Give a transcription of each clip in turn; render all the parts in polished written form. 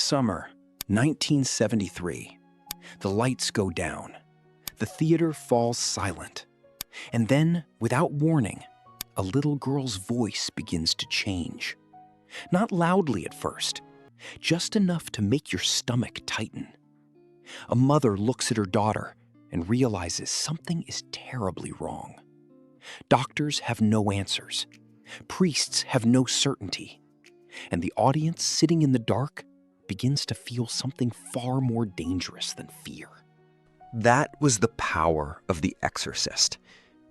Summer, 1973. The lights go down. The theater falls silent. And then, without warning, a little girl's voice begins to change. Not loudly at first, just enough to make your stomach tighten. A mother looks at her daughter and realizes something is terribly wrong. Doctors have no answers. Priests have no certainty. And the audience sitting in the dark begins to feel something far more dangerous than fear. That was the power of The Exorcist.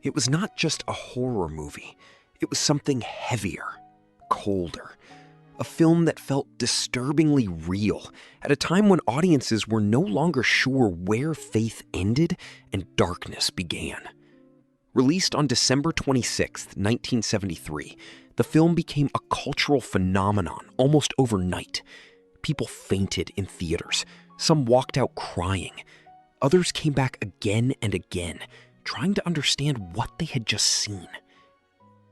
It was not just a horror movie. It was something heavier, colder. A film that felt disturbingly real at a time when audiences were no longer sure where faith ended and darkness began. Released on December 26, 1973, the film became a cultural phenomenon almost overnight. People fainted in theaters. Some walked out crying. Others came back again and again, trying to understand what they had just seen.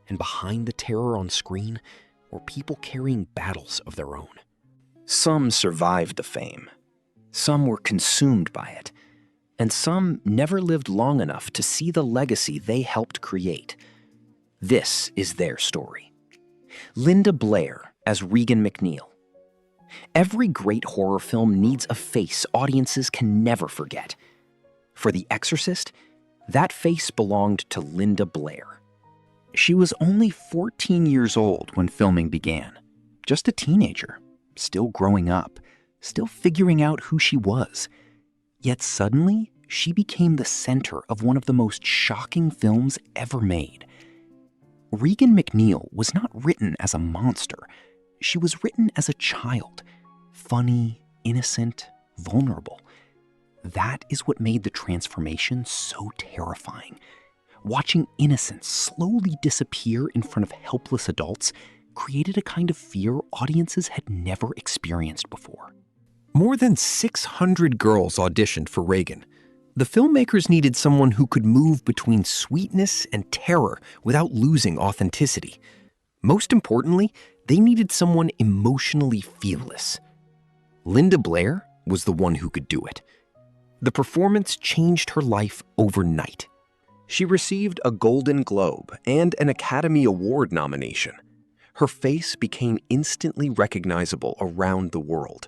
And behind the terror on screen were people carrying battles of their own. Some survived the fame. Some were consumed by it. And some never lived long enough to see the legacy they helped create. This is their story. Linda Blair as Regan MacNeil. Every great horror film needs a face audiences can never forget. For The Exorcist, that face belonged to Linda Blair. She was only 14 years old when filming began. Just a teenager, still growing up, still figuring out who she was. Yet suddenly, she became the center of one of the most shocking films ever made. Regan MacNeil was not written as a monster. She was written as a child, funny, innocent, vulnerable. That is what made the transformation so terrifying. Watching innocence slowly disappear in front of helpless adults created a kind of fear audiences had never experienced before. More than 600 girls auditioned for Regan. The filmmakers needed someone who could move between sweetness and terror without losing authenticity. Most importantly, they needed someone emotionally fearless. Linda Blair was the one who could do it. The performance changed her life overnight. She received a Golden Globe and an Academy Award nomination. Her face became instantly recognizable around the world.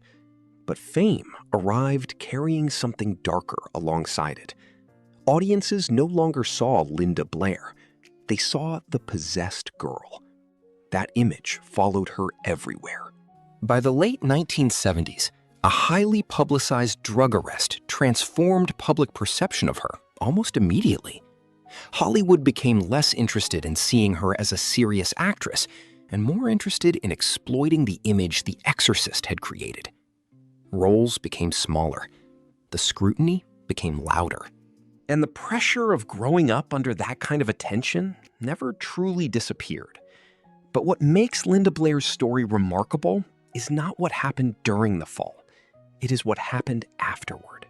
But fame arrived carrying something darker alongside it. Audiences no longer saw Linda Blair. They saw the possessed girl. That image followed her everywhere. By the late 1970s, a highly publicized drug arrest transformed public perception of her almost immediately. Hollywood became less interested in seeing her as a serious actress and more interested in exploiting the image The Exorcist had created. Roles became smaller. The scrutiny became louder. And the pressure of growing up under that kind of attention never truly disappeared. But what makes Linda Blair's story remarkable is not what happened during the fall. It is what happened afterward.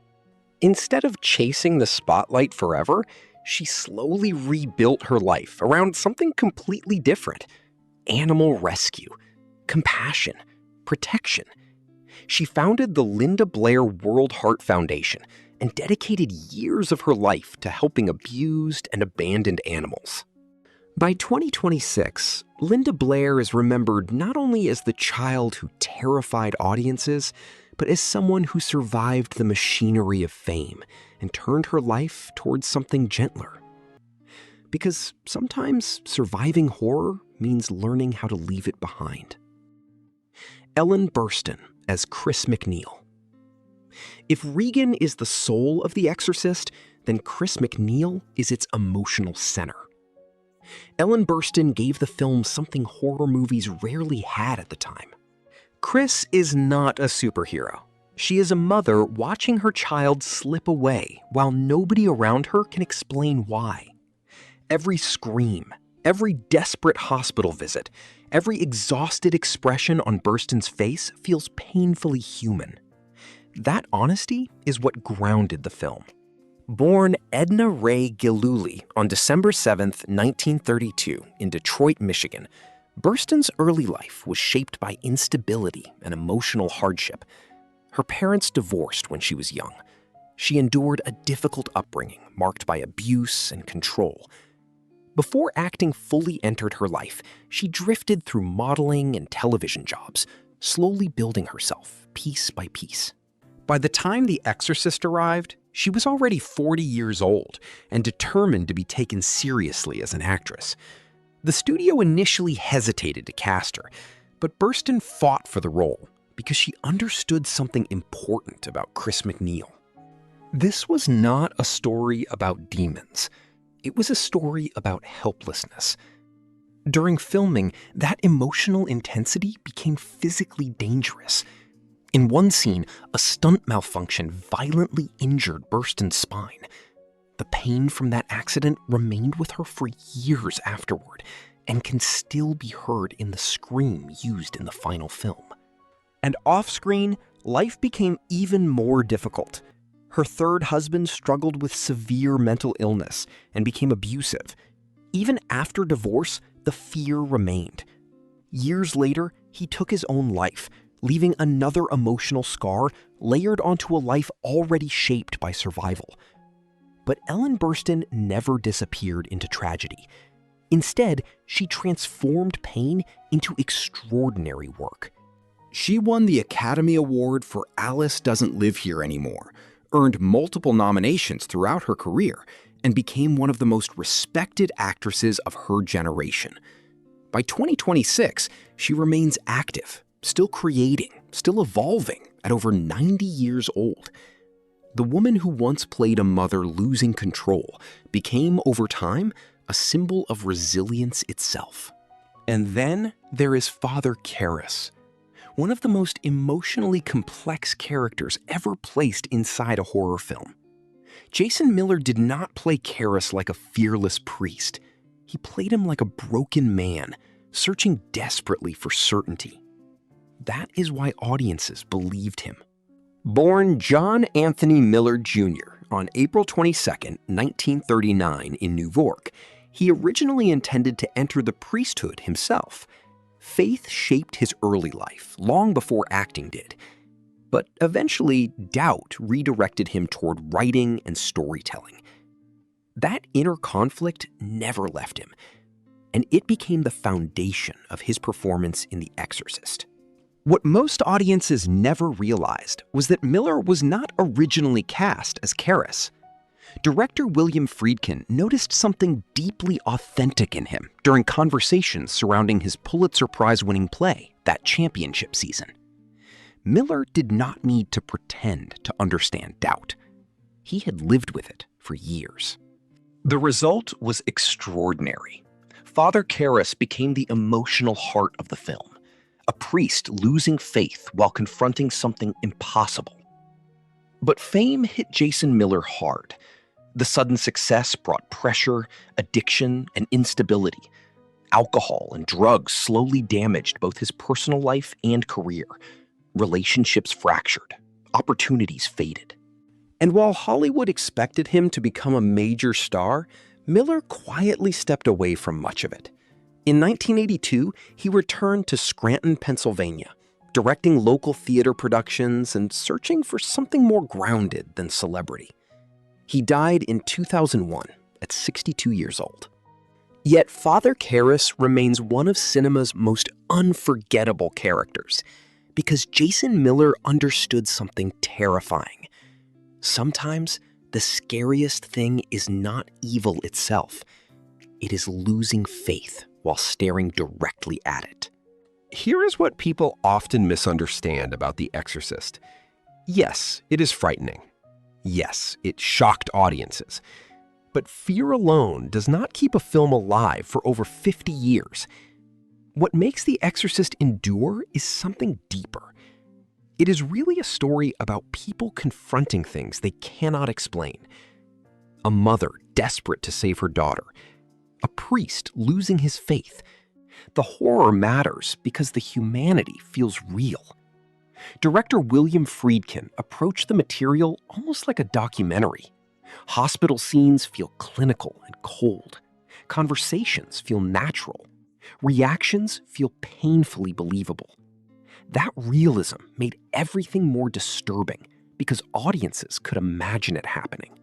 Instead of chasing the spotlight forever, she slowly rebuilt her life around something completely different. Animal rescue, compassion, protection. She founded the Linda Blair World Heart Foundation and dedicated years of her life to helping abused and abandoned animals. By 2026, Linda Blair is remembered not only as the child who terrified audiences, but as someone who survived the machinery of fame and turned her life towards something gentler. Because sometimes surviving horror means learning how to leave it behind. Ellen Burstyn as Chris MacNeil. If Regan is the soul of The Exorcist, then Chris MacNeil is its emotional center. Ellen Burstyn gave the film something horror movies rarely had at the time. Chris is not a superhero. She is a mother watching her child slip away while nobody around her can explain why. Every scream, every desperate hospital visit, every exhausted expression on Burstyn's face feels painfully human. That honesty is what grounded the film. Born Edna Ray Gillooly on December 7, 1932, in Detroit, Michigan, Burstyn's early life was shaped by instability and emotional hardship, Her parents divorced when she was young. She endured a difficult upbringing marked by abuse and control. Before acting fully entered her life, she drifted through modeling and television jobs, slowly building herself piece by piece. By the time The Exorcist arrived, she was already 40 years old and determined to be taken seriously as an actress. The studio initially hesitated to cast her, but Burstyn fought for the role because she understood something important about Chris MacNeil. This was not a story about demons. It was a story about helplessness. During filming, that emotional intensity became physically dangerous. In one scene, a stunt malfunction violently injured Burstyn's spine. The pain from that accident remained with her for years afterward and can still be heard in the scream used in the final film. And off-screen, life became even more difficult. Her third husband struggled with severe mental illness and became abusive. Even after divorce, the fear remained. Years later, he took his own life, leaving another emotional scar layered onto a life already shaped by survival. But Ellen Burstyn never disappeared into tragedy. Instead, she transformed pain into extraordinary work. She won the Academy Award for Alice Doesn't Live Here Anymore, earned multiple nominations throughout her career, and became one of the most respected actresses of her generation. By 2026, she remains active, still creating, still evolving at over 90 years old. The woman who once played a mother losing control became, over time, a symbol of resilience itself. And then there is Father Karras, one of the most emotionally complex characters ever placed inside a horror film. Jason Miller did not play Karras like a fearless priest. He played him like a broken man, searching desperately for certainty. That is why audiences believed him. Born John Anthony Miller Jr. on April 22, 1939 in New York, he originally intended to enter the priesthood himself. Faith shaped his early life, long before acting did. But eventually, doubt redirected him toward writing and storytelling. That inner conflict never left him, and it became the foundation of his performance in The Exorcist. What most audiences never realized was that Miller was not originally cast as Karras. Director William Friedkin noticed something deeply authentic in him during conversations surrounding his Pulitzer Prize-winning play that championship season. Miller did not need to pretend to understand doubt. He had lived with it for years. The result was extraordinary. Father Karras became the emotional heart of the film, a priest losing faith while confronting something impossible. But fame hit Jason Miller hard. The sudden success brought pressure, addiction, and instability. Alcohol and drugs slowly damaged both his personal life and career. Relationships fractured. Opportunities faded. And while Hollywood expected him to become a major star, Miller quietly stepped away from much of it. In 1982, he returned to Scranton, Pennsylvania, directing local theater productions and searching for something more grounded than celebrity. He died in 2001 at 62 years old. Yet Father Karras remains one of cinema's most unforgettable characters because Jason Miller understood something terrifying. Sometimes the scariest thing is not evil itself. It is losing faith while staring directly at it. Here is what people often misunderstand about The Exorcist. Yes, it is frightening. Yes, it shocked audiences. But fear alone does not keep a film alive for over 50 years. What makes The Exorcist endure is something deeper. It is really a story about people confronting things they cannot explain. A mother desperate to save her daughter. A priest losing his faith. The horror matters because the humanity feels real. Director William Friedkin approached the material almost like a documentary. Hospital scenes feel clinical and cold. Conversations feel natural. Reactions feel painfully believable. That realism made everything more disturbing because audiences could imagine it happening.